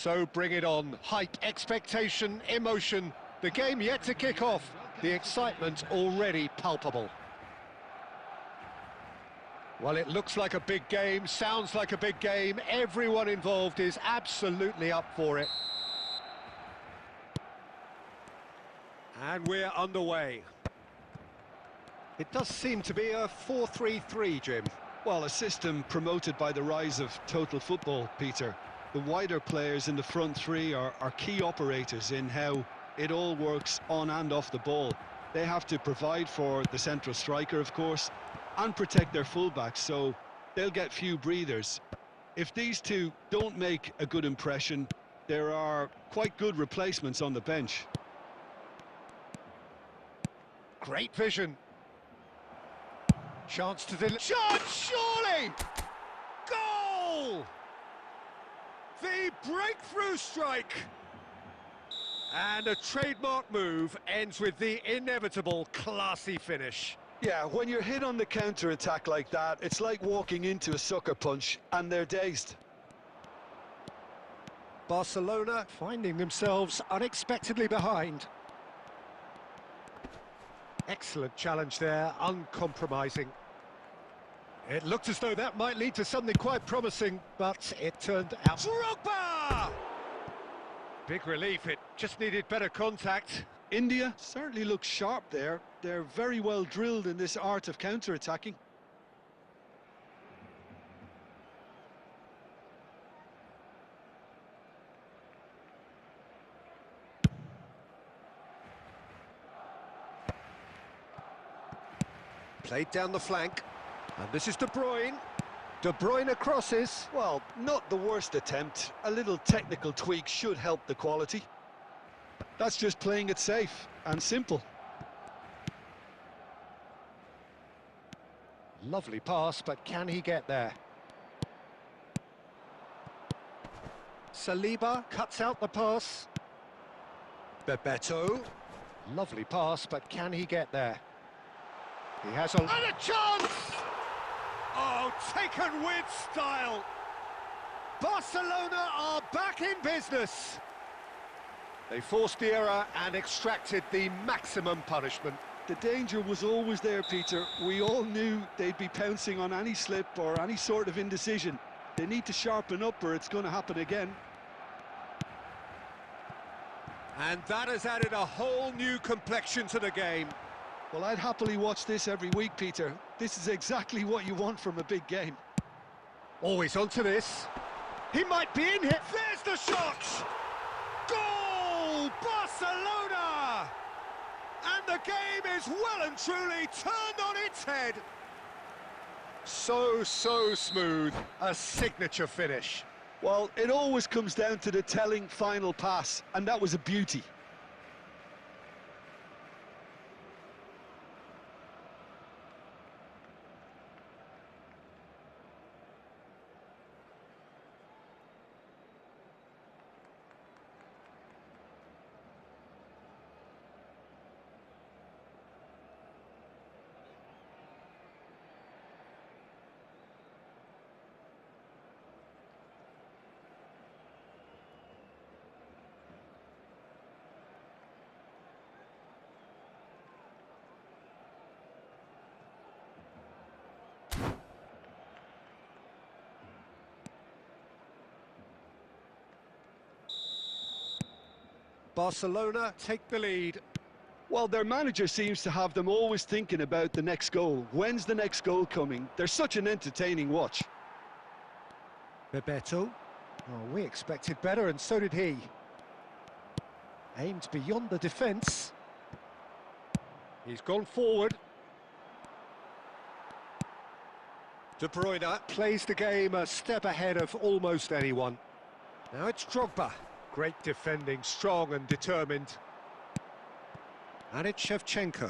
So bring it on. Hype, expectation, emotion. The game yet to kick off. The excitement already palpable. Well, it looks like a big game, sounds like a big game. Everyone involved is absolutely up for it. And we're underway. It does seem to be a 4-3-3, Jim. Well, a system promoted by the rise of total football, Peter. The wider players in the front three are key operators in how it all works on and off the ball. They have to provide for the central striker, of course, and protect their fullbacks, so they'll get few breathers. If these two don't make a good impression, there are quite good replacements on the bench. Great vision. Chance to deliver. Shot, surely! Goal! The breakthrough strike! And a trademark move ends with the inevitable classy finish. Yeah, when you're hit on the counter-attack like that, it's like walking into a sucker punch, and they're dazed. Barcelona finding themselves unexpectedly behind. Excellent challenge there, uncompromising. It looked as though that might lead to something quite promising, but it turned out... Drogba! Big relief, it just needed better contact. India certainly looks sharp there. They're very well drilled in this art of counter-attacking. Played down the flank, and this is De Bruyne. De Bruyne crosses. Well, not the worst attempt. A little technical tweak should help the quality. That's just playing it safe and simple. Lovely pass, but can he get there? Saliba cuts out the pass. Bebeto. Lovely pass, but can he get there? He has and a chance! Oh, taken with style! Barcelona are back in business! They forced the error and extracted the maximum punishment. The danger was always there, Peter. We all knew they'd be pouncing on any slip or any sort of indecision. They need to sharpen up or it's going to happen again. And that has added a whole new complexion to the game. Well, I'd happily watch this every week, Peter. This is exactly what you want from a big game. Always onto this. He might be in here. There's the shot! Goal! Barcelona! And the game is well and truly turned on its head. So smooth. A signature finish. Well, it always comes down to the telling final pass, and that was a beauty. Barcelona take the lead. Well, their manager seems to have them always thinking about the next goal. When's the next goal coming? They're such an entertaining watch. Bebeto. Oh, we expected better, and so did he. Aimed beyond the defence. He's gone forward. De Bruyne plays the game a step ahead of almost anyone. Now it's Drogba. Great defending, strong and determined. And it's Shevchenko.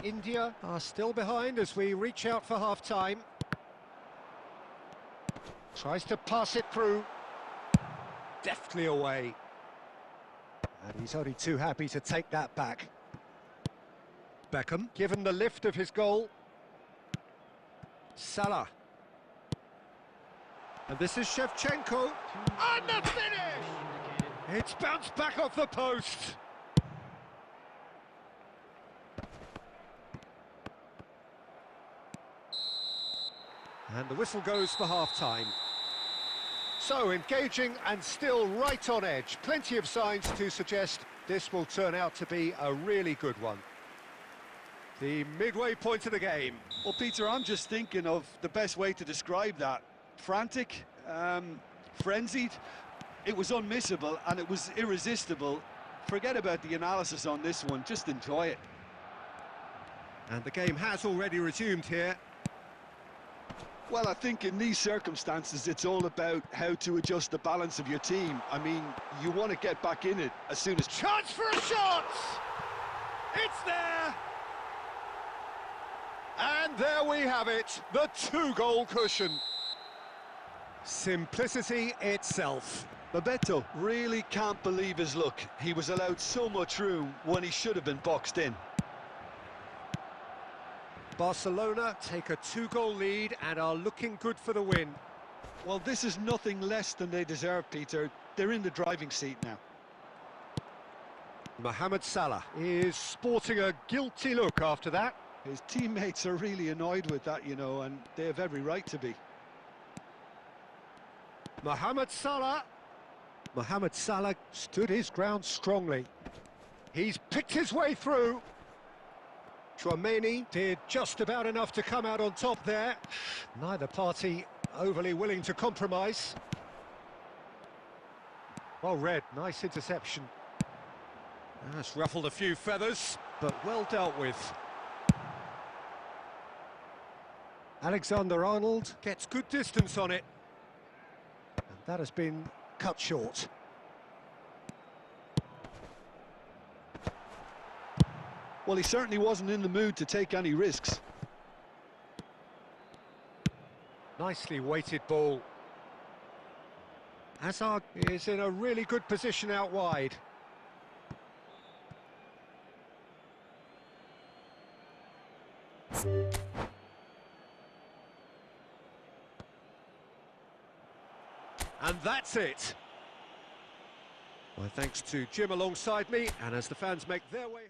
India are still behind as we reach out for half-time. Tries to pass it through. Deftly away. And he's only too happy to take that back. Beckham, given the lift of his goal. Salah. And this is Shevchenko. And the finish! It's bounced back off the post. And the whistle goes for half-time. So, engaging and still right on edge. Plenty of signs to suggest this will turn out to be a really good one. The midway point of the game. Well, Peter, I'm just thinking of the best way to describe that. Frantic, frenzied. It was unmissable and it was irresistible. Forget about the analysis on this one, just enjoy it. And the game has already resumed here. Well, I think in these circumstances, it's all about how to adjust the balance of your team. I mean, you want to get back in it as soon as... Chance for a shot! It's there! And there we have it, the two-goal cushion. Simplicity itself. Bebeto really can't believe his luck. He was allowed so much room when he should have been boxed in. Barcelona take a two-goal lead and are looking good for the win. Well, this is nothing less than they deserve, Peter. They're in the driving seat now. Mohamed Salah is sporting a guilty look after that. His teammates are really annoyed with that, you know, and they have every right to be. Mohamed Salah. Mohamed Salah stood his ground strongly. He's picked his way through. Chouameni did just about enough to come out on top there. Neither party overly willing to compromise. Well read, nice interception. That's ruffled a few feathers, but well dealt with. Alexander-Arnold gets good distance on it. And that has been cut short. Well, he certainly wasn't in the mood to take any risks. Nicely weighted ball. Hazard is in a really good position out wide. And that's it. My thanks to Jim alongside me, and as the fans make their way...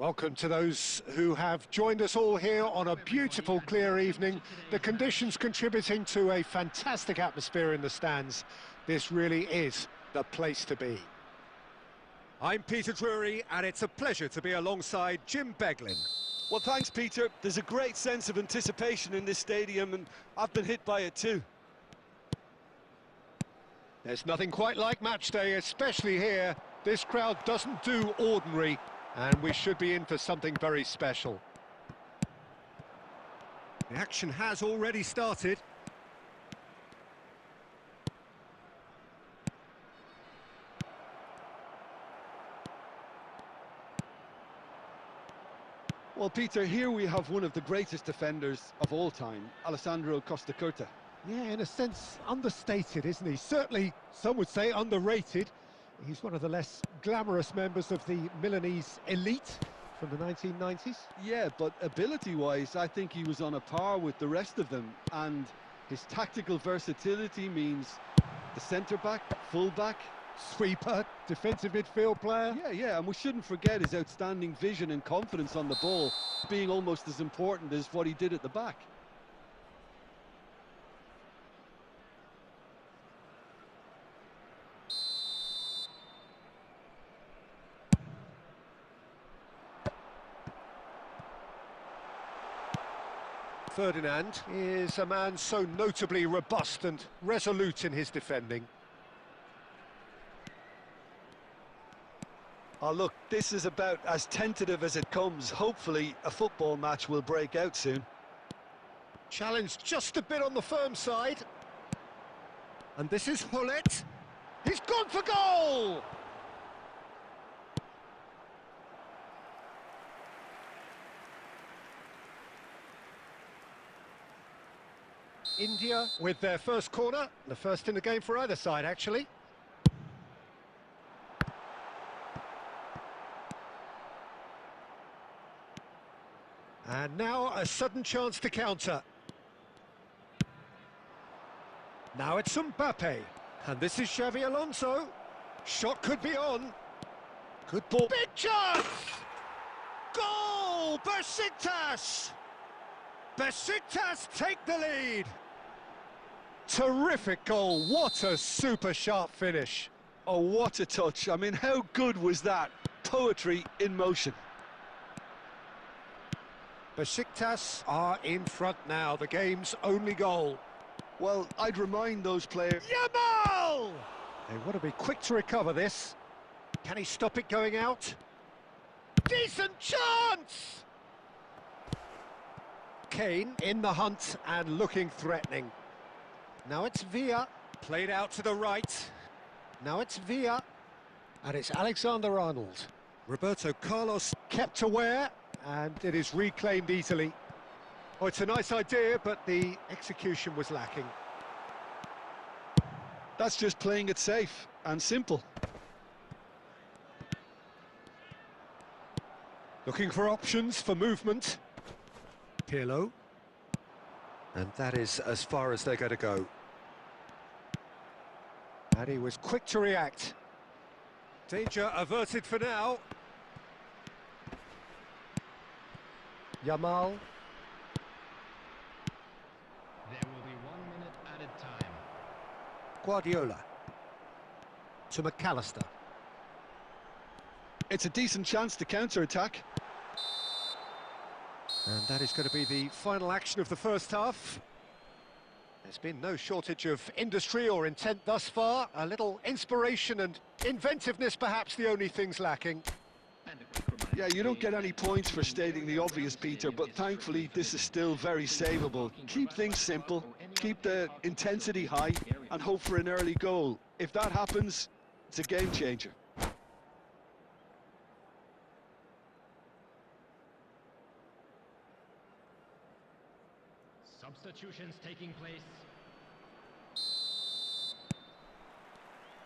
Welcome to those who have joined us all here on a beautiful, clear evening. The conditions contributing to a fantastic atmosphere in the stands. This really is the place to be. I'm Peter Drury, and it's a pleasure to be alongside Jim Beglin. Well, thanks, Peter. There's a great sense of anticipation in this stadium, and I've been hit by it too. There's nothing quite like match day, especially here. This crowd doesn't do ordinary, and we should be in for something very special. The action has already started. Well, Peter, here we have one of the greatest defenders of all time, Alessandro Costa Curta. Yeah, in a sense, understated, isn't he? Certainly, some would say underrated. He's one of the less glamorous members of the Milanese elite from the 1990s. Yeah, but ability-wise, I think he was on a par with the rest of them, and his tactical versatility means the centre-back, full-back, Sweeper, defensive midfield player. Yeah, and we shouldn't forget his outstanding vision and confidence on the ball, being almost as important as what he did at the back. Ferdinand is a man so notably robust and resolute in his defending. Oh, look, this is about as tentative as it comes. Hopefully, a football match will break out soon. Challenge just a bit on the firm side. And this is Hullet. He's gone for goal! India with their first corner, the first in the game for either side, actually. And now a sudden chance to counter. Now it's Mbappe. And this is Xavi Alonso. Shot could be on. Good ball. Big chance! Goal! Besiktas! Besiktas take the lead. Terrific goal. What a super sharp finish. Oh, what a touch. I mean, how good was that? Poetry in motion. Besiktas are in front now, the game's only goal. Well, I'd remind those players... Yamal! They want to be quick to recover this. Can he stop it going out? Decent chance! Kane in the hunt and looking threatening. Now it's Villa, played out to the right. Now it's Villa, and it's Alexander-Arnold. Roberto Carlos kept aware, and it is reclaimed easily. Oh, it's a nice idea, but the execution was lacking. That's just playing it safe and simple. Looking for options for movement. Pirlo. And that is as far as they're going to go. And he was quick to react. Danger averted for now. Yamal. There will be 1 minute added time. Guardiola. To McAllister. It's a decent chance to counter-attack. And that is going to be the final action of the first half. There's been no shortage of industry or intent thus far. A little inspiration and inventiveness, perhaps the only things lacking. Yeah, you don't get any points for stating the obvious, Peter, but thankfully this is still very savable. Keep things simple, keep the intensity high, and hope for an early goal. If that happens, it's a game changer. Substitutions taking place.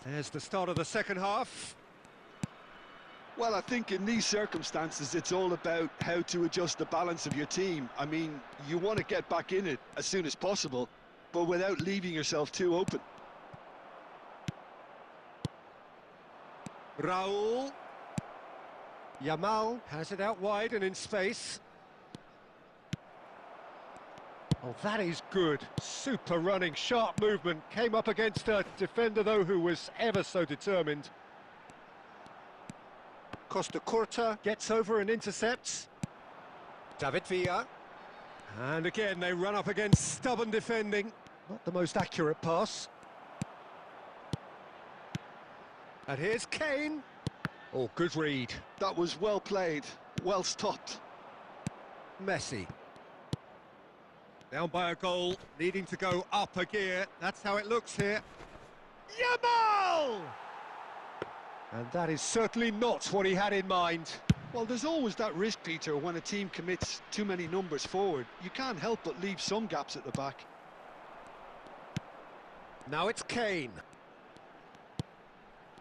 There's the start of the second half. Well, I think in these circumstances, it's all about how to adjust the balance of your team. I mean, you want to get back in it as soon as possible, but without leaving yourself too open. Raul. Yamal has it out wide and in space. Oh, that is good. Super running, sharp movement. Came up against a defender, though, who was ever so determined. Costa Curta gets over and intercepts. David Villa. And again, they run up against stubborn defending. Not the most accurate pass. And here's Kane. Oh, good read. That was well played, well stopped. Messi. Down by a goal, needing to go up a gear. That's how it looks here. Yamal! And that is certainly not what he had in mind. Well, there's always that risk, Peter, when a team commits too many numbers forward. You can't help but leave some gaps at the back. Now it's Kane.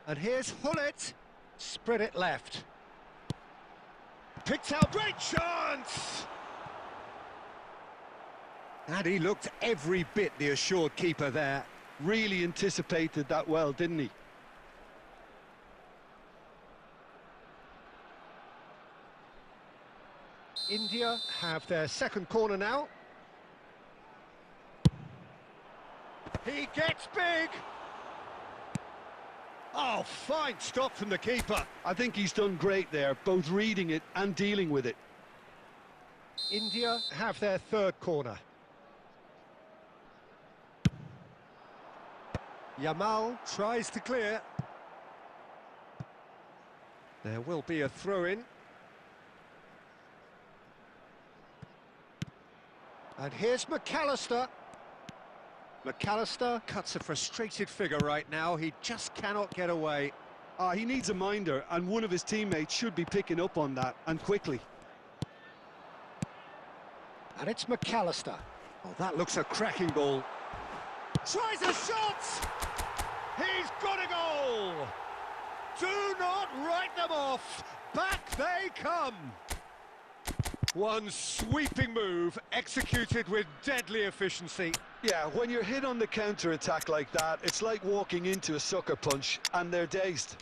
And here's Hullet. Spread it left. Picked out, great chance! And he looked every bit the assured keeper there. Really anticipated that well, didn't he? India have their second corner now. He gets big! Oh, fine stop from the keeper. I think he's done great there, both reading it and dealing with it. India have their third corner. Yamal tries to clear. There will be a throw-in. And here's McAllister. McAllister cuts a frustrated figure right now. He just cannot get away. He needs a minder, and one of his teammates should be picking up on that, and quickly. And it's McAllister. Oh, that looks a cracking ball. Tries a shot! He's got a goal! Do not write them off! Back they come! One sweeping move, executed with deadly efficiency. Yeah, when you're hit on the counter-attack like that, it's like walking into a sucker punch, and they're dazed.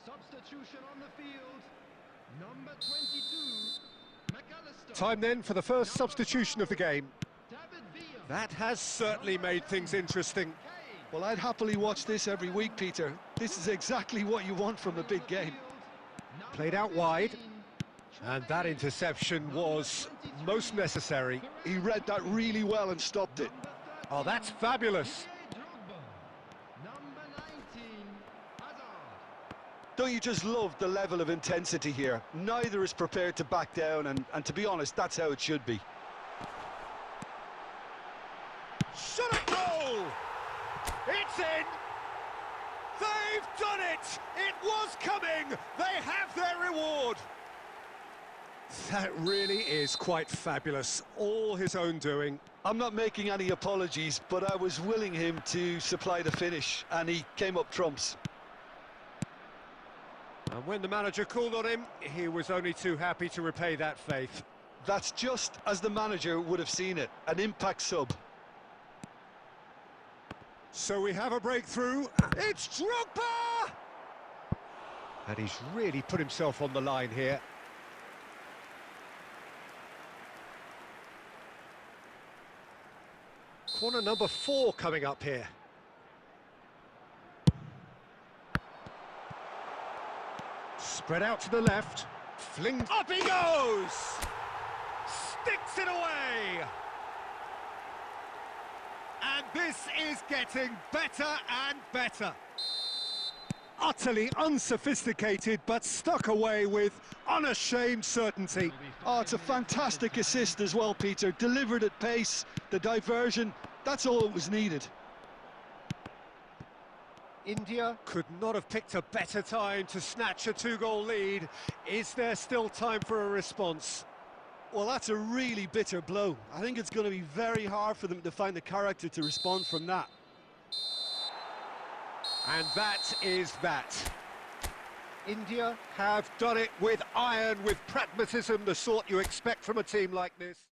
Substitution on the field. Number 22, McAllister. Time then for the first substitution of the game. That has certainly made things interesting. Well, I'd happily watch this every week, Peter. This is exactly what you want from a big game. Played out wide. And that interception was most necessary. He read that really well and stopped it. Oh, that's fabulous. Don't you just love the level of intensity here? Neither is prepared to back down, and to be honest, that's how it should be. Shot a goal! It's in! They've done it! It was coming! They have their reward! That really is quite fabulous. All his own doing. I'm not making any apologies, but I was willing him to supply the finish, and he came up trumps. And when the manager called on him, he was only too happy to repay that faith. That's just as the manager would have seen it, an impact sub. So we have a breakthrough. It's Drogba! And he's really put himself on the line here. Corner number 4 coming up here. Spread out to the left. Fling. Up he goes! Sticks it away! And this is getting better and better. Utterly unsophisticated, but stuck away with unashamed certainty. Oh, it's a fantastic assist as well, Peter. Delivered at pace, the diversion, that's all that was needed. India could not have picked a better time to snatch a 2-goal lead. Is there still time for a response? Well, that's a really bitter blow. I think it's going to be very hard for them to find the character to respond from that. And that is that. India have done it with iron, with pragmatism, the sort you expect from a team like this.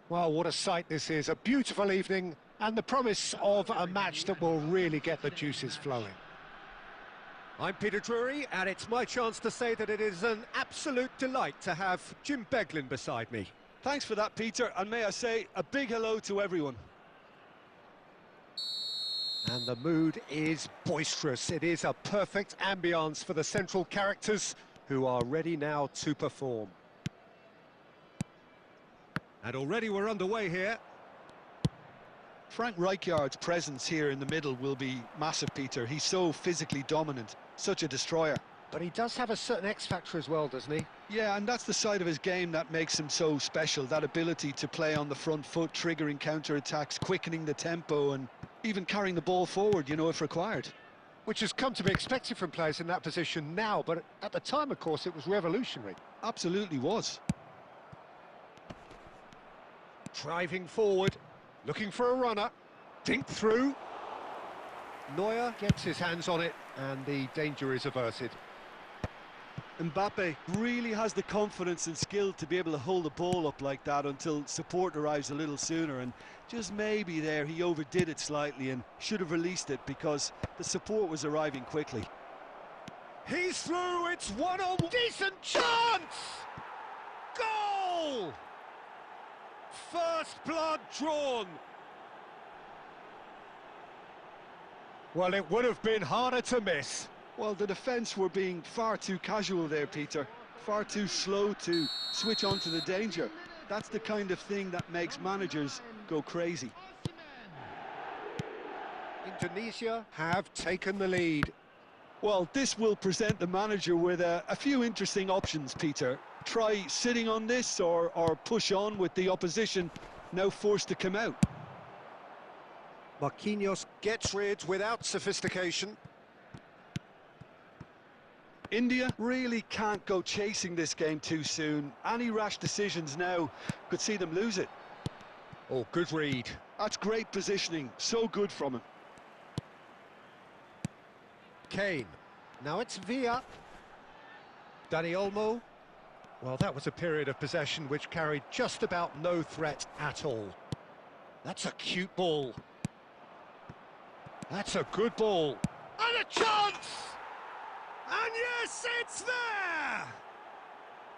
Well, what a sight this is. A beautiful evening and the promise of a match that will really get the juices flowing. I'm Peter Drury, and it's my chance to say that it is an absolute delight to have Jim Beglin beside me. Thanks for that, Peter, and may I say a big hello to everyone. And the mood is boisterous. It is a perfect ambience for the central characters who are ready now to perform. And already we're underway here. Frank Rijkaard's presence here in the middle will be massive, Peter. He's so physically dominant, such a destroyer. But he does have a certain X-factor as well, doesn't he? Yeah, and that's the side of his game that makes him so special, that ability to play on the front foot, triggering counter-attacks, quickening the tempo and even carrying the ball forward, you know, if required. Which has come to be expected from players in that position now, but at the time, of course, it was revolutionary. Absolutely was. Driving forward, looking for a runner, dink through. Neuer gets his hands on it, and the danger is averted. Mbappe really has the confidence and skill to be able to hold the ball up like that until support arrives a little sooner, and just maybe there he overdid it slightly and should have released it because the support was arriving quickly. He's through, it's one-on-one. Decent chance! Goal! First blood drawn. Well, it would have been harder to miss. Well, the defence were being far too casual there, Peter. Far too slow to switch on to the danger. That's the kind of thing that makes managers go crazy. Indonesia have taken the lead. Well, this will present the manager with a few interesting options, Peter. Try sitting on this or push on with the opposition now forced to come out. Marquinhos gets rid without sophistication. India really can't go chasing this game too soon. Any rash decisions now could see them lose it. Oh, good read. That's great positioning, so good from him. Kane. Now it's Villa. Dani Olmo. Well, that was a period of possession which carried just about no threat at all. That's a cute ball. That's a good ball. And a chance! And yes, it's there!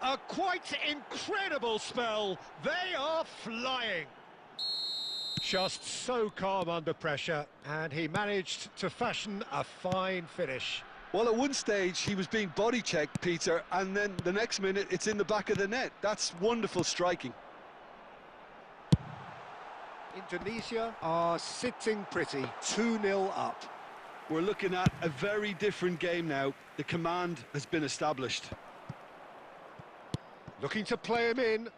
A quite incredible spell. They are flying. Just so calm under pressure, and he managed to fashion a fine finish. Well, at one stage he was being body checked, Peter, and then the next minute it's in the back of the net. That's wonderful striking. Indonesia are sitting pretty, 2-0 up. We're looking at a very different game now. The command has been established. Looking to play him in.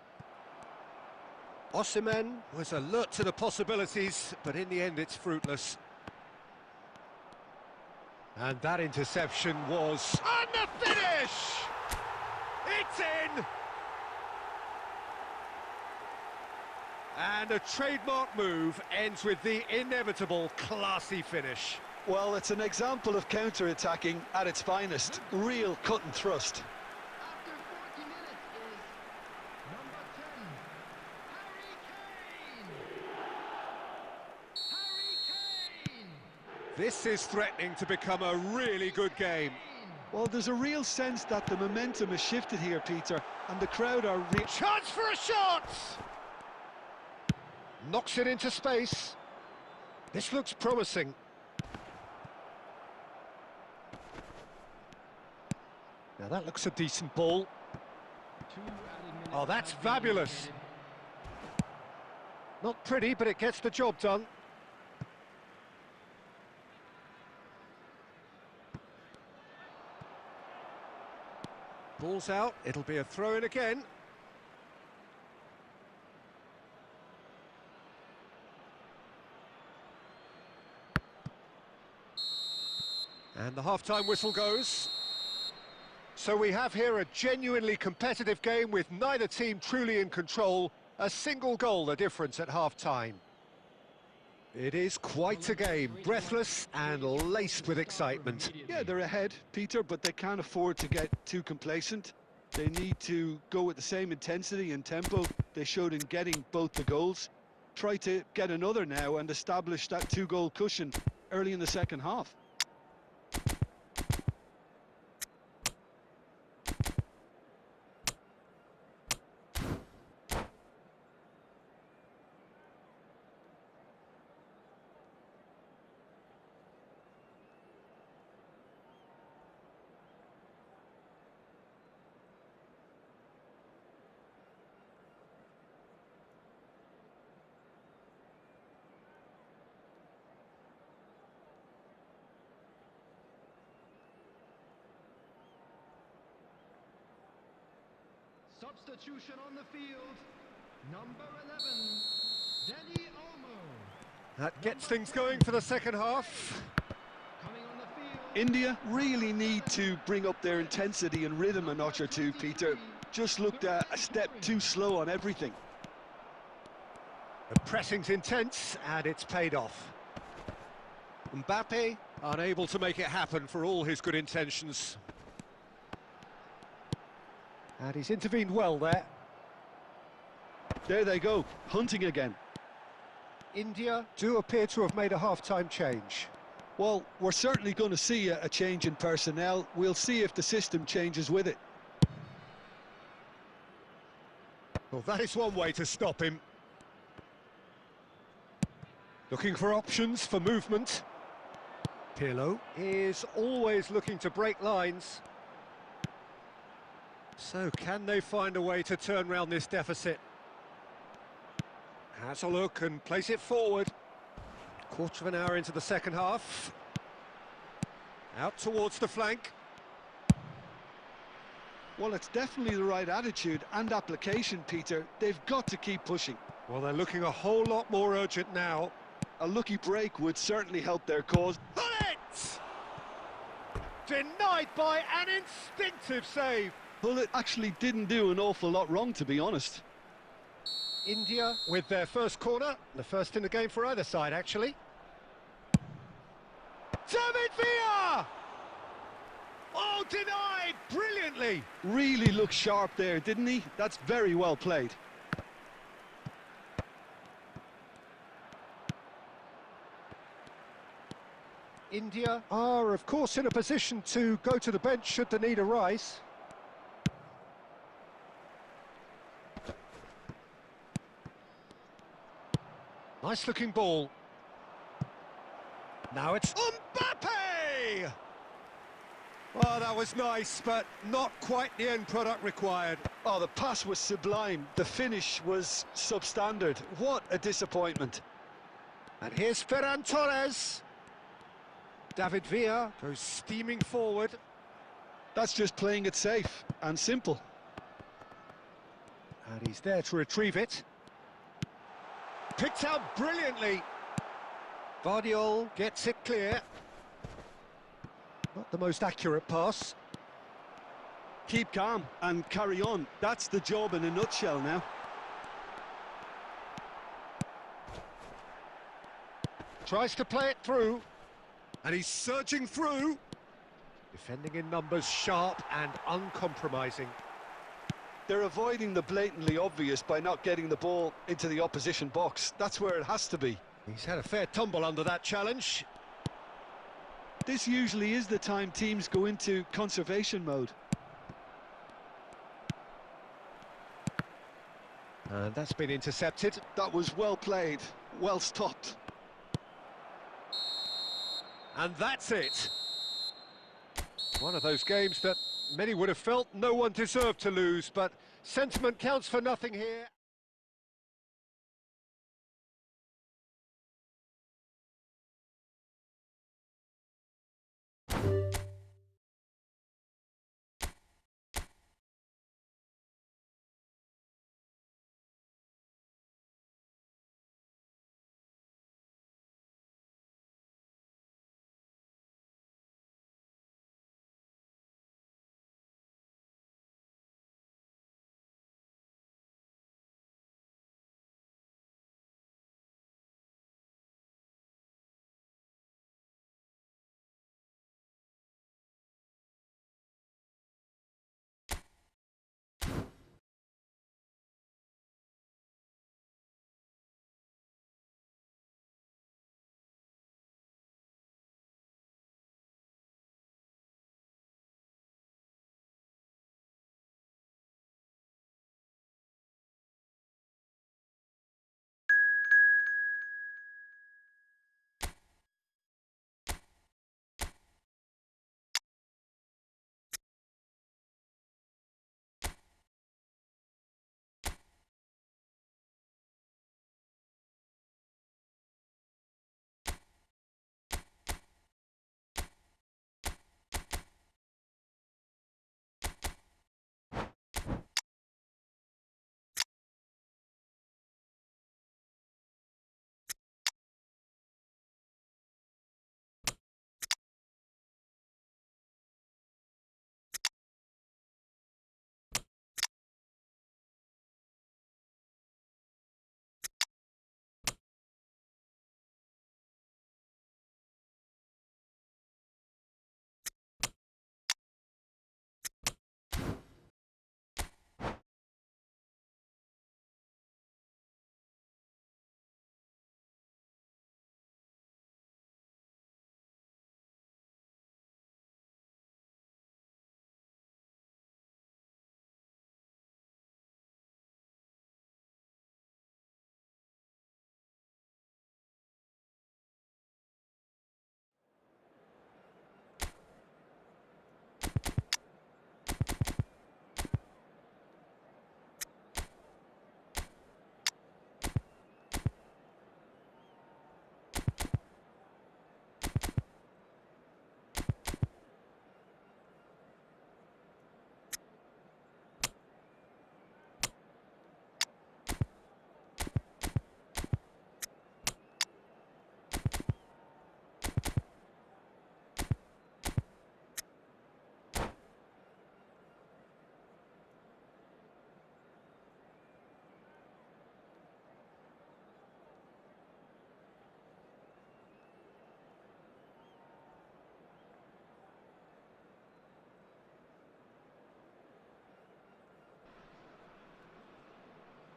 Osimhen was alert to the possibilities, but in the end it's fruitless. And that interception was... And the finish! It's in! And a trademark move ends with the inevitable classy finish. Well, it's an example of counter-attacking at its finest. Real cut and thrust. After 40 minutes is number 10, Harry Kane. This is threatening to become a really good game. Well, there's a real sense that the momentum has shifted here, Peter, and the crowd are... Chance for a shot! Knocks it into space. This looks promising. Now that looks a decent ball. Oh, that's fabulous. Not pretty, but it gets the job done. Ball's out, it'll be a throw-in again. And the half-time whistle goes. So we have here a genuinely competitive game with neither team truly in control. A single goal the difference at half-time. It is quite a game, breathless and laced with excitement. Yeah, they're ahead, Peter, but they can't afford to get too complacent. They need to go with the same intensity and tempo they showed in getting both the goals. Try to get another now and establish that two-goal cushion early in the second half. Substitution on the field. Number 11, Danny Olmo. That gets things going for the second half. Coming on the field. India really need to bring up their intensity and rhythm a notch or two, Peter. Just looked a step too slow on everything. The pressing's intense, and it's paid off. Mbappe unable to make it happen for all his good intentions. And he's intervened well there. There they go, hunting again. India do appear to have made a half-time change. Well, we're certainly going to see a change in personnel. We'll see if the system changes with it. Well, that is one way to stop him. Looking for options for movement. Pirlo is always looking to break lines. So, can they find a way to turn round this deficit? Has a look and place it forward. Quarter of an hour into the second half. Out towards the flank. Well, it's definitely the right attitude and application, Peter. They've got to keep pushing. Well, they're looking a whole lot more urgent now. A lucky break would certainly help their cause. Bullet! Denied by an instinctive save. Bullet actually didn't do an awful lot wrong, to be honest. India with their first corner, the first in the game for either side, actually. David Villa! Oh, denied brilliantly. Really looked sharp there, didn't he? That's very well played. India are, of course, in a position to go to the bench should the need arise. Nice looking ball. Now it's Mbappe! Oh, that was nice, but not quite the end product required. Oh, the pass was sublime. The finish was substandard. What a disappointment. And here's Ferran Torres. David Villa goes steaming forward. That's just playing it safe and simple. And he's there to retrieve it. Picked out brilliantly. Vardiol gets it clear. Not the most accurate pass. Keep calm and carry on. That's the job in a nutshell now. Tries to play it through. And he's surging through. Defending in numbers, sharp and uncompromising. They're avoiding the blatantly obvious by not getting the ball into the opposition box. That's where it has to be. He's had a fair tumble under that challenge. This usually is the time teams go into conservation mode. And that's been intercepted. That was well played, well stopped. And that's it. One of those games that many would have felt no one deserved to lose, but sentiment counts for nothing here.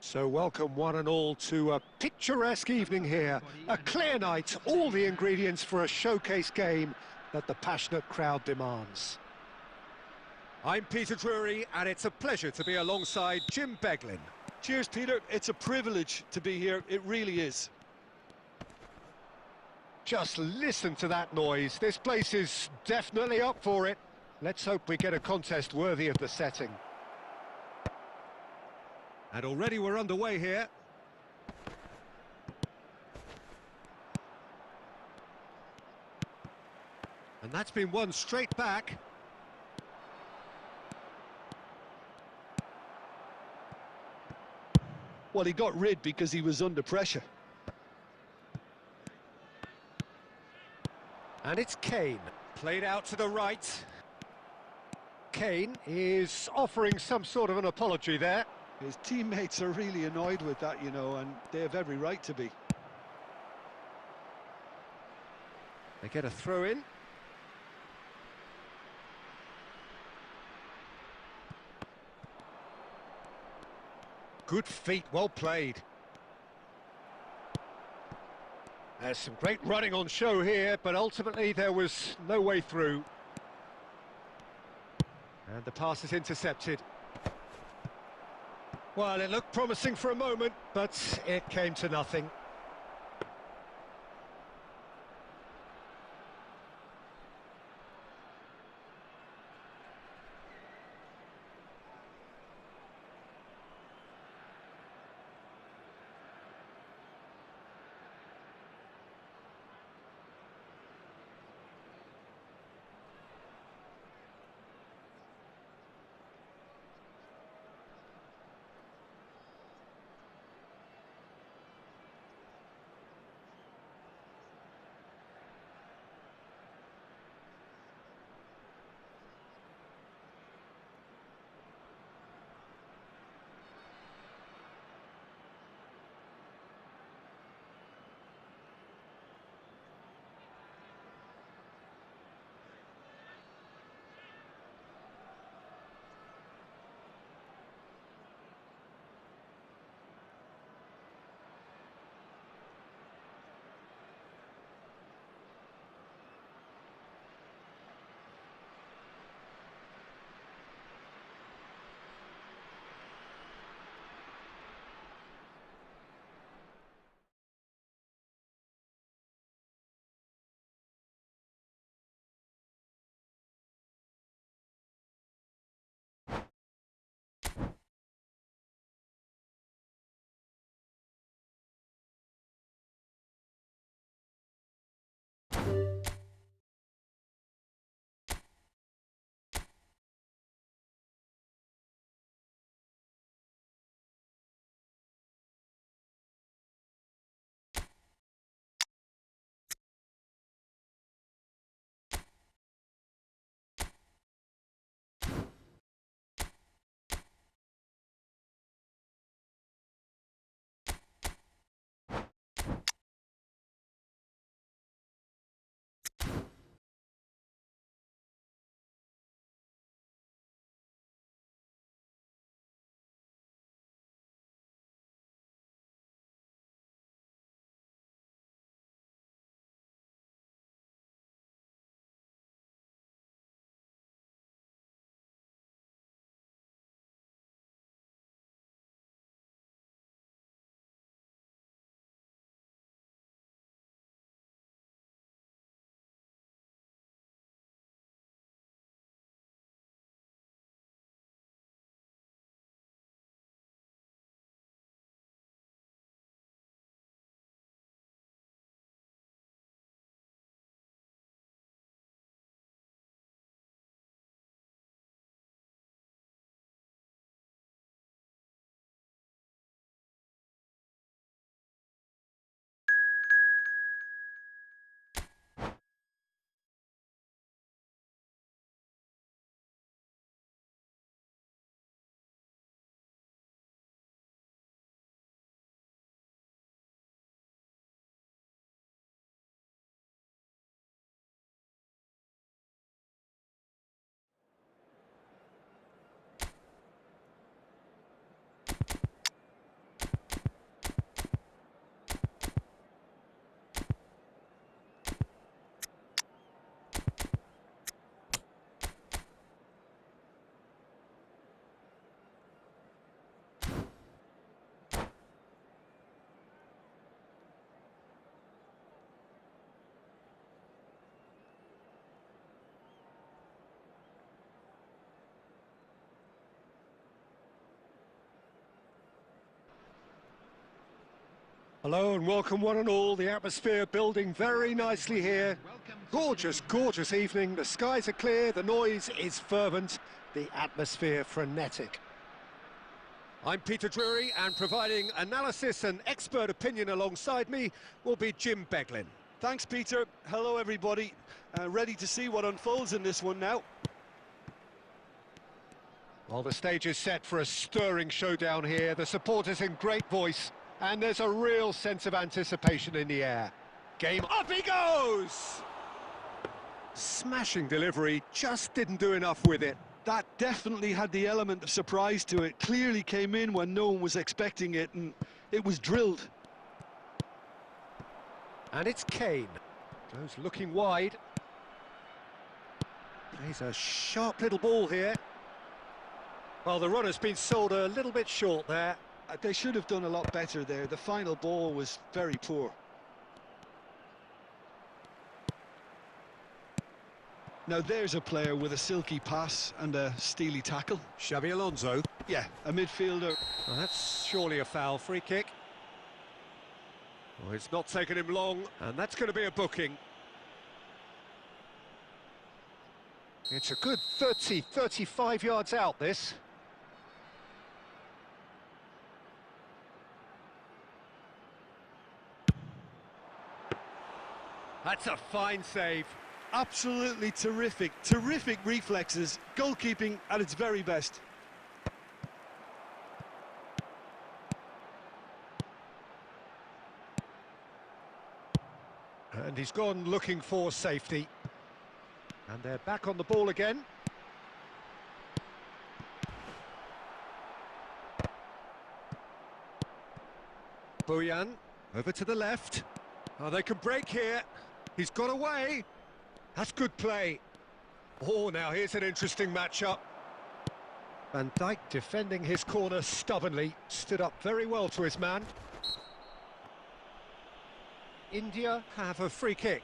So welcome one and all to a picturesque evening here. A clear night, all the ingredients for a showcase game that the passionate crowd demands. I'm Peter Drury, and it's a pleasure to be alongside Jim Beglin. Cheers, Peter. It's a privilege to be here. It really is. Just listen to that noise. This place is definitely up for it. Let's hope we get a contest worthy of the setting. And already we're underway here. And that's been won straight back. Well, he got rid because he was under pressure. And it's Kane, played out to the right. Kane is offering some sort of an apology there. His teammates are really annoyed with that, you know, and they have every right to be. They get a throw in. Good feet, well played. There's some great running on show here, but ultimately there was no way through. And the pass is intercepted. Well, it looked promising for a moment, but it came to nothing. Hello and welcome one and all. The atmosphere building very nicely here. Gorgeous, gorgeous evening. The skies are clear, the noise is fervent, the atmosphere frenetic. I'm Peter Drury, and providing analysis and expert opinion alongside me will be Jim Beglin. Thanks, Peter. Hello, everybody. Ready to see what unfolds in this one now. Well, the stage is set for a stirring showdown here. The supporters in great voice, and there's a real sense of anticipation in the air. Game up he goes! Smashing delivery, just didn't do enough with it. That definitely had the element of surprise to it. Clearly came in when no one was expecting it, and it was drilled. And it's Kane. Goes looking wide. Plays a sharp little ball here. Well, the runner's been sold a little bit short there. They should have done a lot better there. The final ball was very poor. Now there's a player with a silky pass and a steely tackle. Xabi Alonso. Yeah, a midfielder. Well, that's surely a foul. Free kick. Well, it's not taken him long, and that's going to be a booking. It's a good 35 yards out, this. That's a fine save. Absolutely terrific, terrific reflexes. Goalkeeping at its very best. And he's gone looking for safety. And they're back on the ball again. Bojan, over to the left. Oh, they can break here. He's got away. That's good play. Oh, now here's an interesting matchup. Van Dijk defending his corner stubbornly. Stood up very well to his man. India have a free kick.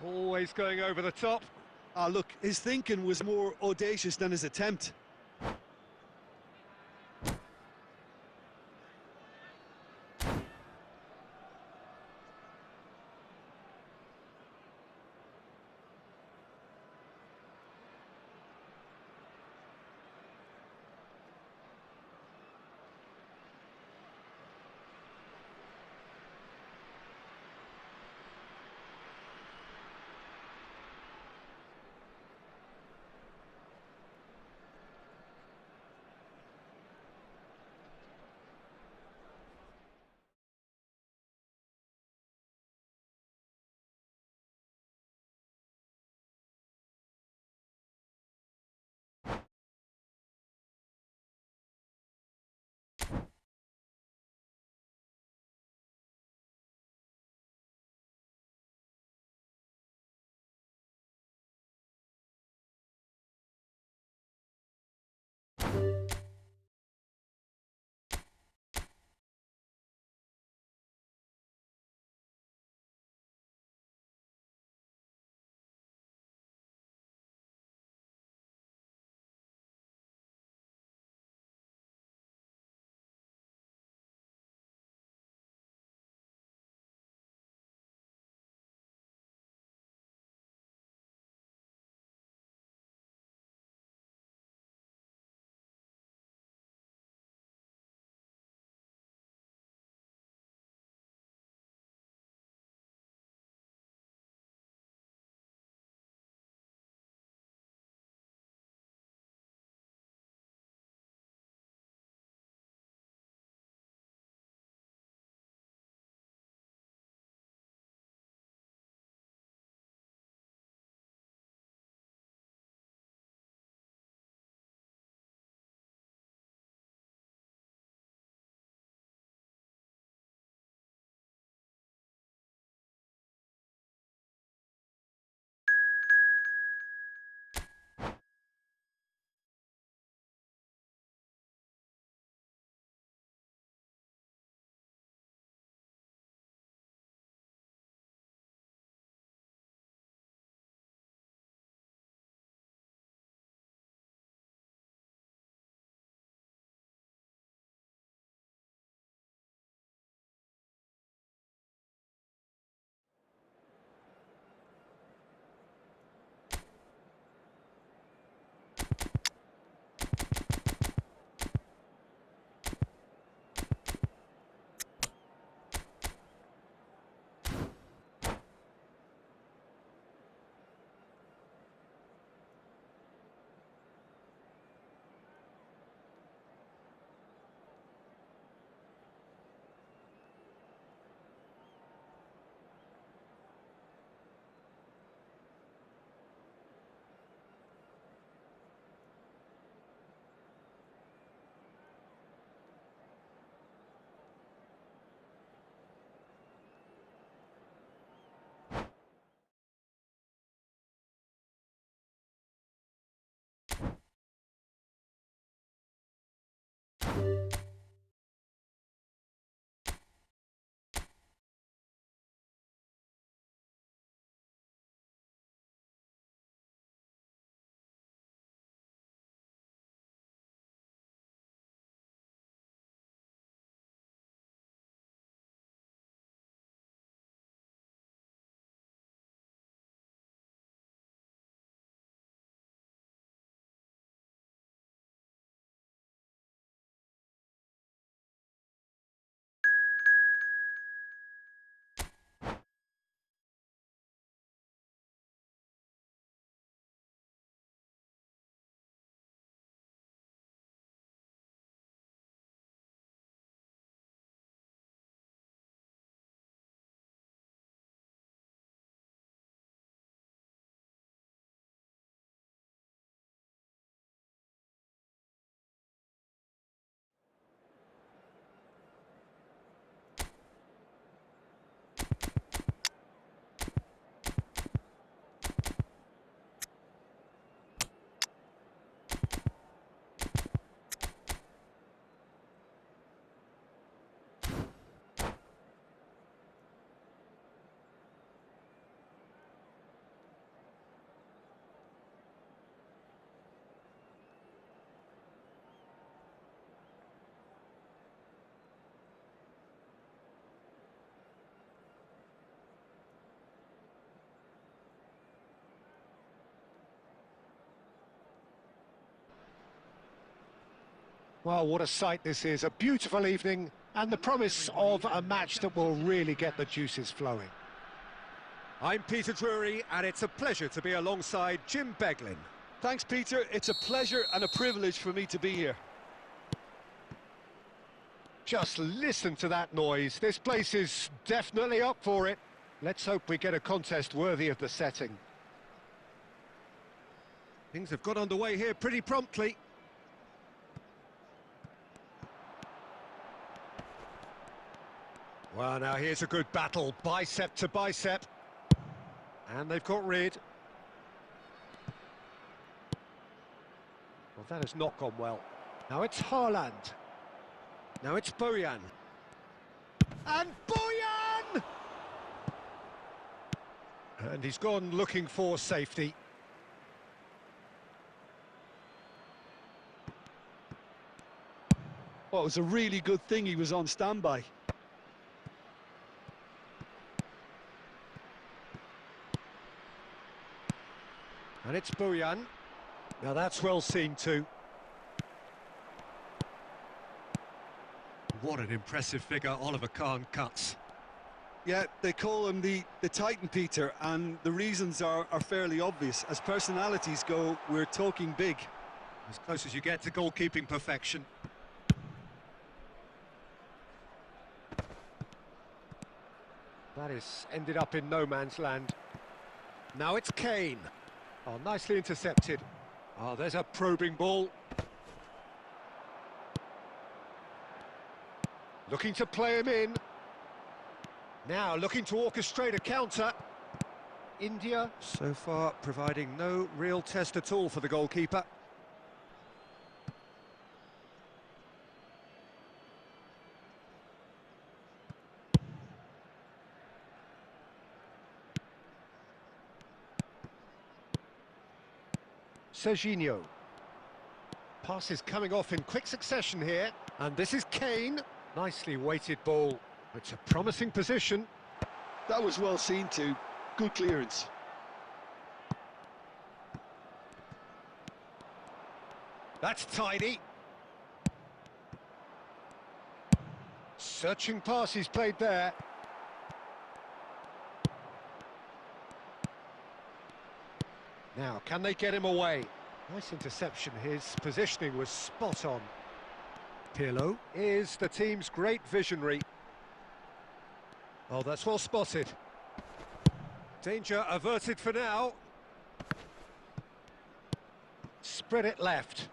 Always going over the top. Ah, look, his thinking was more audacious than his attempt. Well, what a sight this is. A beautiful evening and the promise of a match that will really get the juices flowing. I'm Peter Drury, and it's a pleasure to be alongside Jim Beglin. Thanks, Peter. It's a pleasure and a privilege for me to be here. Just listen to that noise. This place is definitely up for it. Let's hope we get a contest worthy of the setting. Things have got underway here pretty promptly. Well, now here's a good battle, bicep to bicep. And they've got rid. Well, that has not gone well. Now it's Haaland. Now it's Bojan. And Bojan! And he's gone looking for safety. Well, it was a really good thing he was on standby. And it's Bojan. Now that's well seen too. What an impressive figure Oliver Kahn cuts. Yeah, they call him the Titan, Peter, and the reasons are fairly obvious. As personalities go, we're talking big. As close as you get to goalkeeping perfection. That is ended up in no man's land. Now it's Kane. Oh, nicely intercepted. Oh, there's a probing ball. Looking to play him in. Now looking to orchestrate a counter. India, so far, providing no real test at all for the goalkeeper. Serginho. Pass is coming off in quick succession here. And this is Kane. Nicely weighted ball. It's a promising position. That was well seen too. Good clearance. That's tidy. Searching pass he's played there. Now, can they get him away? Nice interception. His positioning was spot on. Pirlo is the team's great visionary. Oh, that's well spotted. Danger averted for now. Spread it left.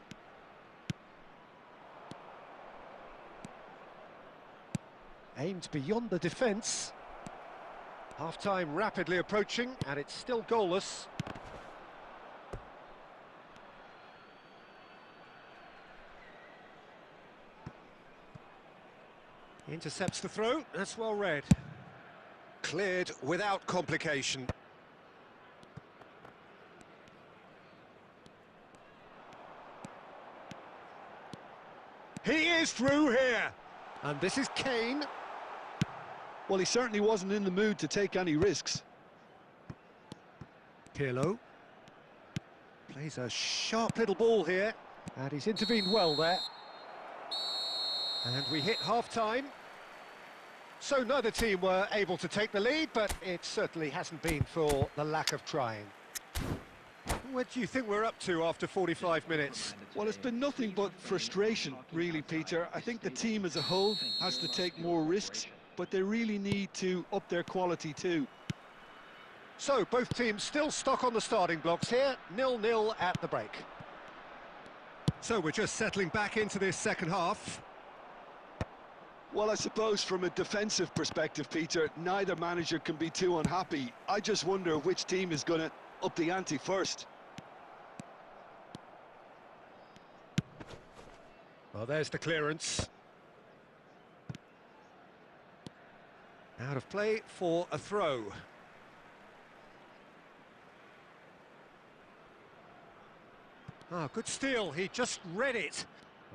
Aimed beyond the defence. Half-time rapidly approaching, and it's still goalless. Intercepts the throw, that's well read. Cleared without complication. He is through here. And this is Kane. Well, he certainly wasn't in the mood to take any risks. Pirlo. Plays a sharp little ball here. And he's intervened well there. And we hit half-time. So neither team were able to take the lead, but it certainly hasn't been for the lack of trying. What do you think we're up to after 45 minutes? Well, it's been nothing but frustration, really, Peter. I think the team as a whole has to take more risks, but they really need to up their quality too. So, both teams still stuck on the starting blocks here, 0-0 at the break. So, we're just settling back into this second half. Well, I suppose from a defensive perspective, Peter, neither manager can be too unhappy. I just wonder which team is going to up the ante first. Well, there's the clearance. Out of play for a throw. Ah, good steal, he just read it.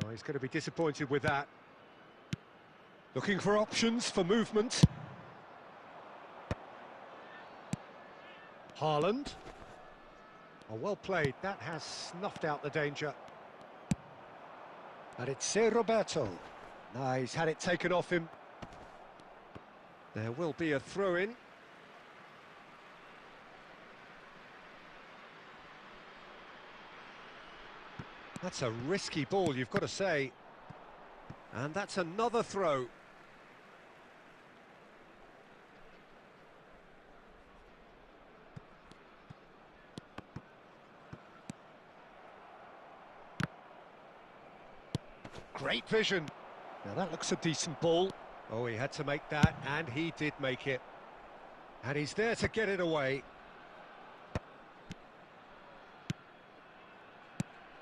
Oh, he's going to be disappointed with that. Looking for options for movement. Haaland. Oh, well played, that has snuffed out the danger. And it's Roberto. No, he's had it taken off him. There will be a throw-in. That's a risky ball, you've got to say. And that's another throw. Great vision. Now that looks a decent ball. Oh, he had to make that, and he did make it. And he's there to get it away.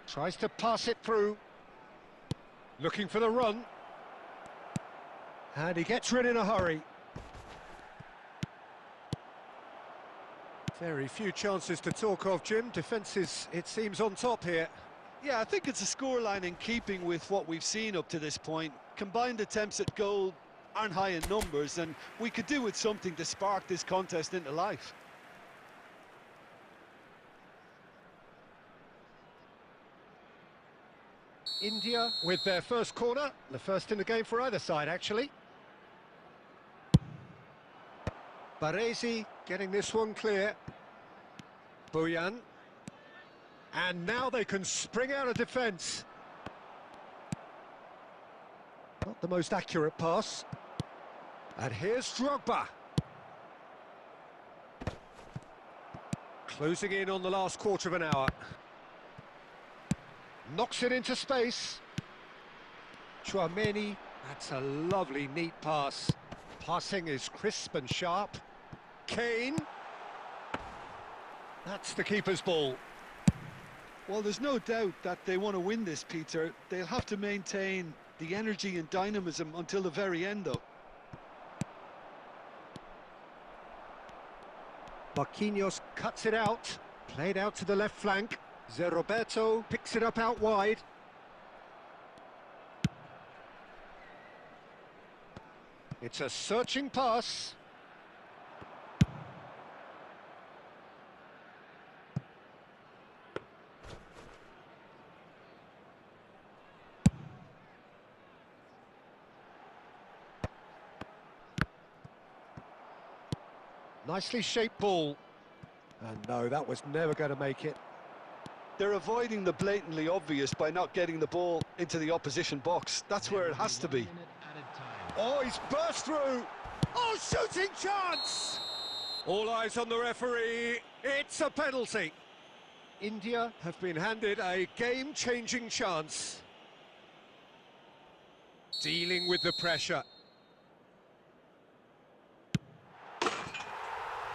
Tries to pass it through. Looking for the run. And he gets rid in a hurry. Very few chances to talk of, Jim. Defence is, it seems, on top here. Yeah, I think it's a scoreline in keeping with what we've seen up to this point. Combined attempts at goal aren't high in numbers, and we could do with something to spark this contest into life. India with their first corner, the first in the game for either side, actually. Baresi getting this one clear. Boyan. And now they can spring out of defence. Not the most accurate pass. And here's Drogba. Closing in on the last quarter of an hour. Knocks it into space. Chouameni, that's a lovely, neat pass. Passing is crisp and sharp. Kane. That's the keeper's ball. Well, there's no doubt that they want to win this, Peter. They'll have to maintain the energy and dynamism until the very end, though. Marquinhos cuts it out. Played out to the left flank. Roberto picks it up out wide. It's a searching pass. Nicely shaped ball. And no, that was never going to make it. They're avoiding the blatantly obvious by not getting the ball into the opposition box. That's where it has to be. Oh, he's burst through. Oh, shooting chance! All eyes on the referee. It's a penalty. India have been handed a game-changing chance. Dealing with the pressure.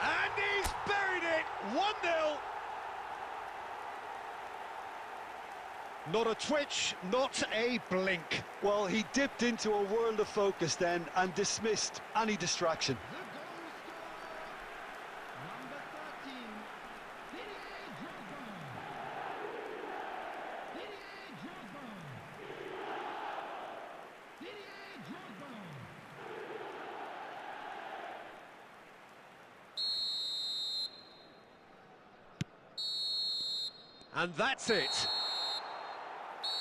And he's buried it! 1-0. Not a twitch, not a blink. Well, he dipped into a world of focus then and dismissed any distraction. The goal scorer, number 13, Didier Drogba. Didier Drogba. Didier Drogba. And that's it.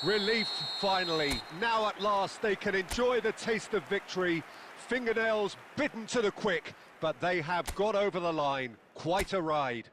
Relief, finally. Now at last they can enjoy the taste of victory. Fingernails bitten to the quick, but they have got over the line. Quite a ride.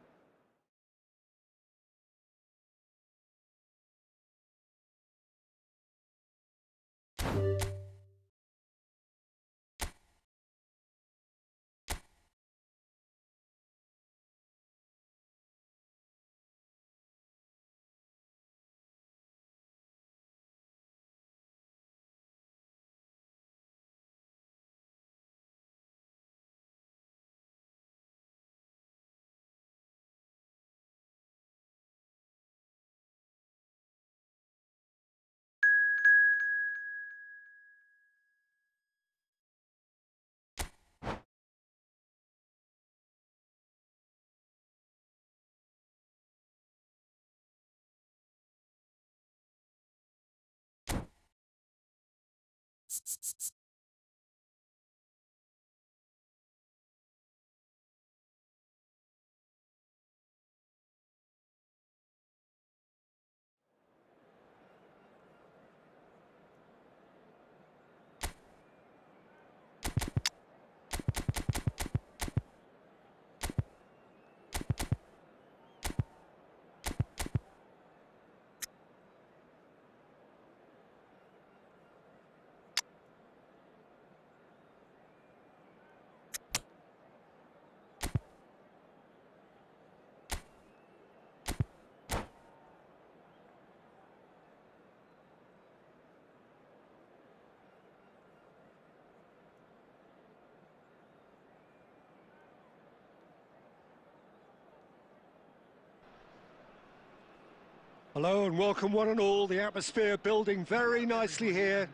Hello and welcome one and all. The atmosphere building very nicely here.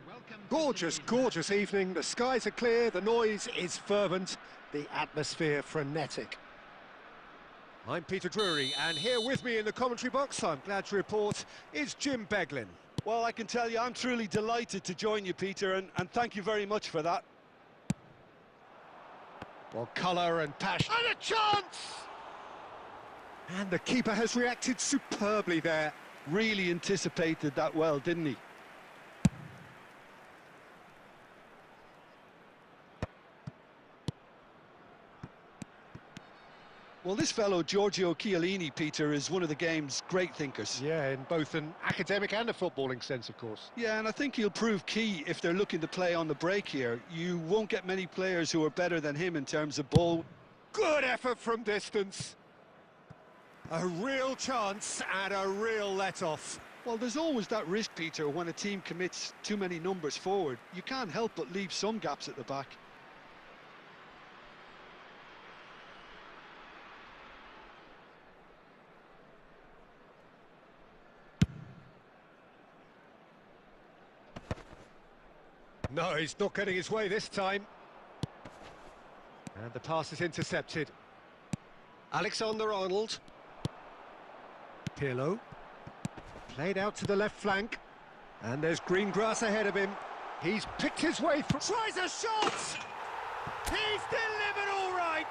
Gorgeous, gorgeous evening. The skies are clear, the noise is fervent, the atmosphere frenetic. I'm Peter Drury, and here with me in the commentary box, I'm glad to report, is Jim Beglin. Well, I can tell you I'm truly delighted to join you, Peter, and thank you very much for that. Well, colour and passion. And a chance! And the keeper has reacted superbly there. Really anticipated that well, didn't he? Well, this fellow, Giorgio Chiellini, Peter, is one of the game's great thinkers. Yeah, in both an academic and a footballing sense, of course. Yeah, and I think he'll prove key if they're looking to play on the break here. You won't get many players who are better than him in terms of ball. Good effort from distance. A real chance and a real let-off. Well, there's always that risk, Peter, when a team commits too many numbers forward. You can't help but leave some gaps at the back. No, he's not getting his way this time. And the pass is intercepted. Alexander-Arnold. Pirlo. Played out to the left flank. And there's green grass ahead of him. He's picked his way through. Tries a shot! He's delivered all right!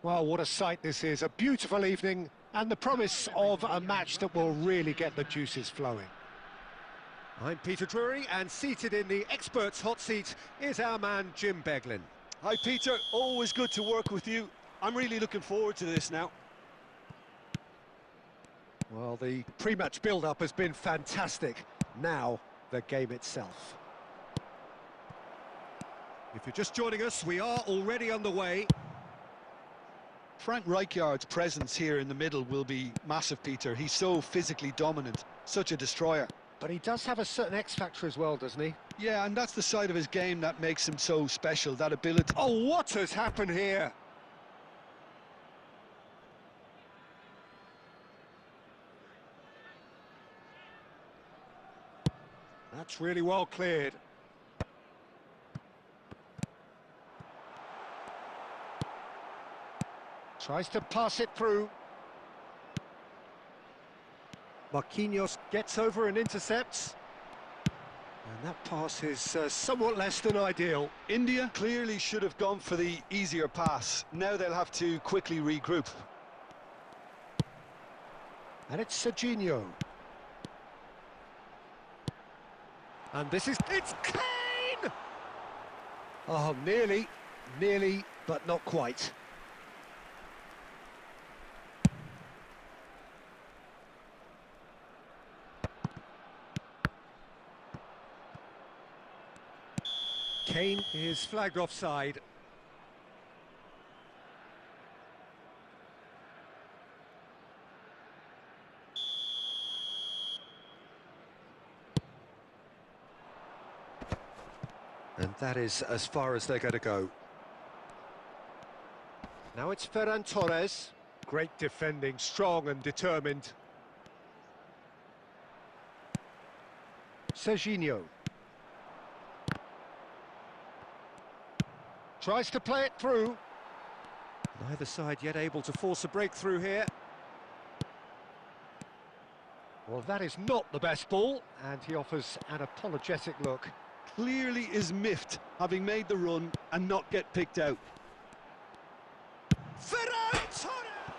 Well, what a sight this is. A beautiful evening and the promise of a match that will really get the juices flowing. I'm Peter Drury, and seated in the experts' hot seat is our man Jim Beglin. Hi Peter, always good to work with you. I'm really looking forward to this now. Well, the pre-match build-up has been fantastic. Now, the game itself. If you're just joining us, we are already underway. Frank Rijkaard's presence here in the middle will be massive, Peter. He's so physically dominant, such a destroyer. But he does have a certain X-factor as well, doesn't he? Yeah, and that's the side of his game that makes him so special, that ability. Oh, what has happened here? That's really well cleared. Tries to pass it through. Marquinhos gets over and intercepts. And that pass is somewhat less than ideal. India clearly should have gone for the easier pass. Now they'll have to quickly regroup. And it's Serginho. And this is... It's Kane! Oh, nearly, but not quite. Kane is flagged offside. And that is as far as they're going to go. Now it's Ferran Torres. Great defending, strong and determined. Serginho. Tries to play it through. Neither side yet able to force a breakthrough here. Well, that is not the best ball, and he offers an apologetic look. Clearly is miffed, having made the run and not get picked out. Ferran Torres!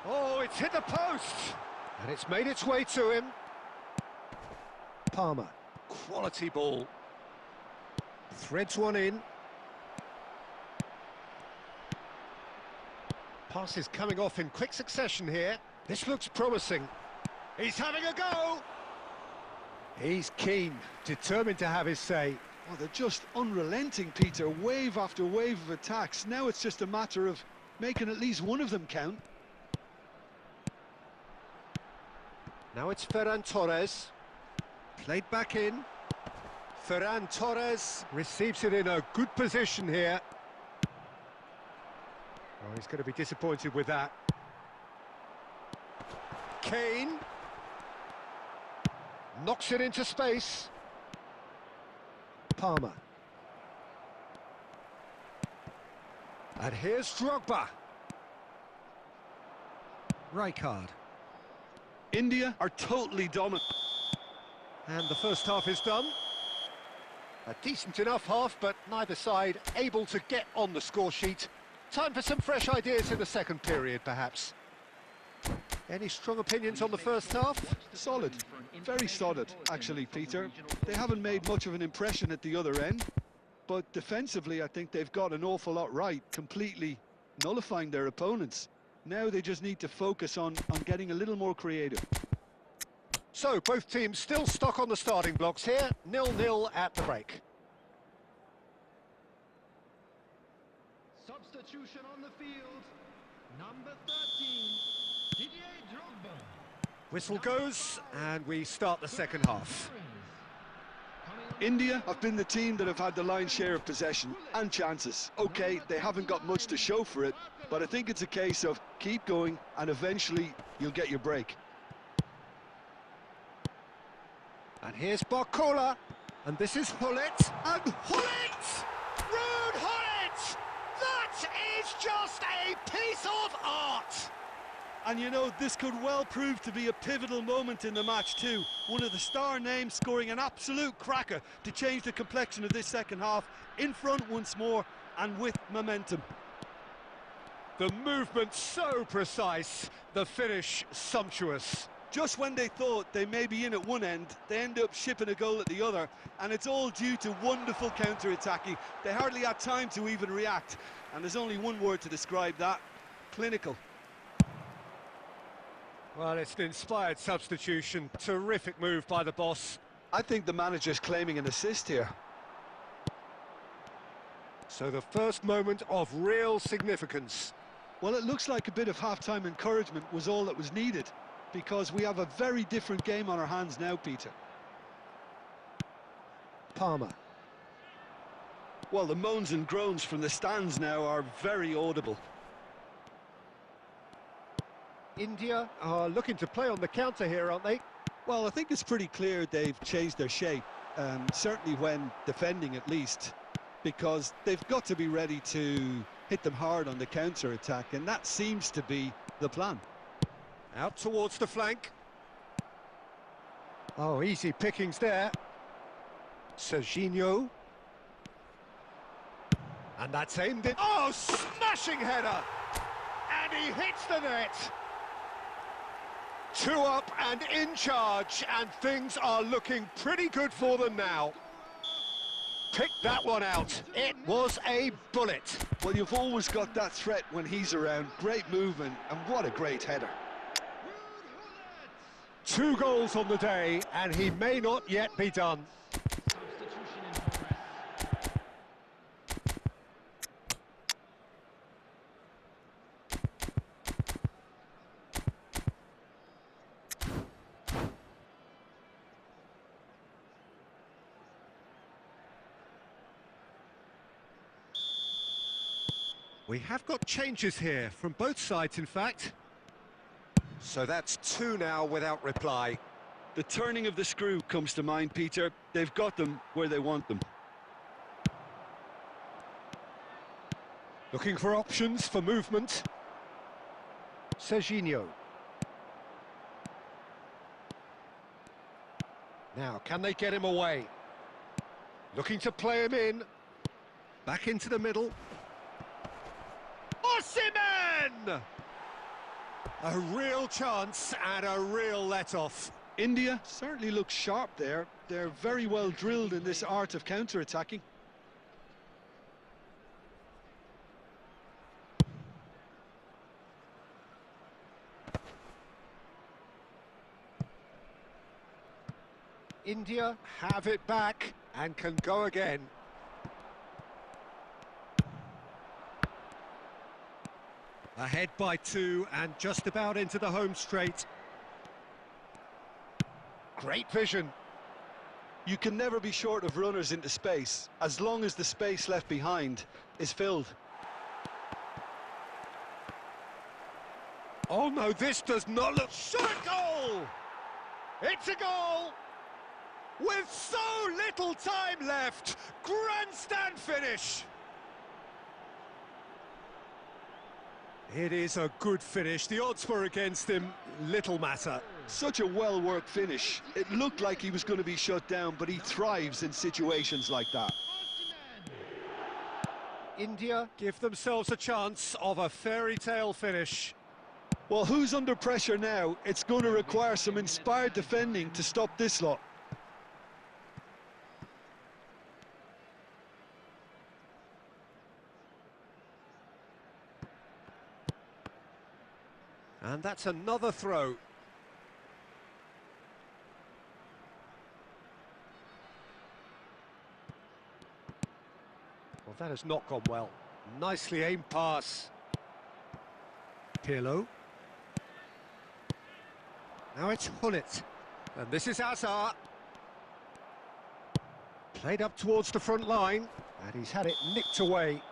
Oh, it's hit the post! And it's made its way to him. Palmer, quality ball. Threads one in. Passes coming off in quick succession here. This looks promising. He's having a go! He's keen, determined to have his say. Oh, they're just unrelenting, Peter. Wave after wave of attacks. Now it's just a matter of making at least one of them count. Now it's Ferran Torres. Played back in. Ferran Torres receives it in a good position here. Oh, he's going to be disappointed with that. Kane. Knocks it into space. Palmer. And here's Drogba. Rijkaard. India are totally dominant. And the first half is done. A decent enough half, but neither side able to get on the score sheet. Time for some fresh ideas in the second period, perhaps. Any strong opinions on the first half? Solid. Very solid, actually, Peter. They haven't made much of an impression at the other end, but defensively I think they've got an awful lot right, completely nullifying their opponents. Now they just need to focus on getting a little more creative. So, both teams still stuck on the starting blocks here, 0-0 at the break. Substitution on the field. Number 13, Didier Drogba. Whistle goes, and we start the second half. India have been the team that have had the lion's share of possession and chances. Okay, they haven't got much to show for it, but I think it's a case of keep going and eventually you'll get your break. And here's Barcola, and this is Hullet, and Hullet! Rude Hullet! That is just a piece of art! And you know, this could well prove to be a pivotal moment in the match too. One of the star names scoring an absolute cracker to change the complexion of this second half, in front once more and with momentum. The movement so precise, the finish sumptuous. Just when they thought they may be in at one end, they end up shipping a goal at the other, and it's all due to wonderful counter-attacking. They hardly had time to even react, and there's only one word to describe that: clinical. Well, it's an inspired substitution. Terrific move by the boss. I think the manager's claiming an assist here. So the first moment of real significance. Well, it looks like a bit of half-time encouragement was all that was needed, because we have a very different game on our hands now, Peter. Palmer. Well, the moans and groans from the stands now are very audible. India are looking to play on the counter here, aren't they? Well, I think it's pretty clear they've changed their shape, certainly when defending at least, because they've got to be ready to hit them hard on the counter-attack, and that seems to be the plan. Out towards the flank. Oh, easy pickings there. Serginho. And that's aimed in. Oh, smashing header! And he hits the net. 2 up and in charge, and things are looking pretty good for them now. Pick that one out. It was a bullet. Well, you've always got that threat when he's around. Great movement, and what a great header. 2 goals on the day, and he may not yet be done. Substitution in progress. We have got changes here, from both sides in fact. So that's 2 now without reply. The turning of the screw comes to mind, Peter. They've got them where they want them. Looking for options for movement. Serginho. Now, can they get him away? Looking to play him in. Back into the middle. Osimhen! A real chance and a real let-off. India certainly looks sharp there. They're very well drilled in this art of counter-attacking. India have it back and can go again. Ahead by 2 and just about into the home straight. Great vision. You can never be short of runners into space, as long as the space left behind is filled. Oh no, this does not look... Shot goal! It's a goal! With so little time left, grandstand finish! It is a good finish. The odds were against him, little matter. Such a well-worked finish. It looked like he was going to be shut down, but he thrives in situations like that. India give themselves a chance of a fairy tale finish. Well, who's under pressure now? It's going to require some inspired defending to stop this lot. And that's another throw. Well, that has not gone well. Nicely aimed pass. Pirlo. Now it's Hullet. And this is Hazard. Played up towards the front line. And he's had it nicked away.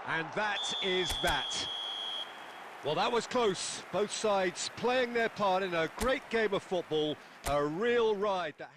And that is that. Well, that was close. Both sides playing their part in a great game of football. A real ride that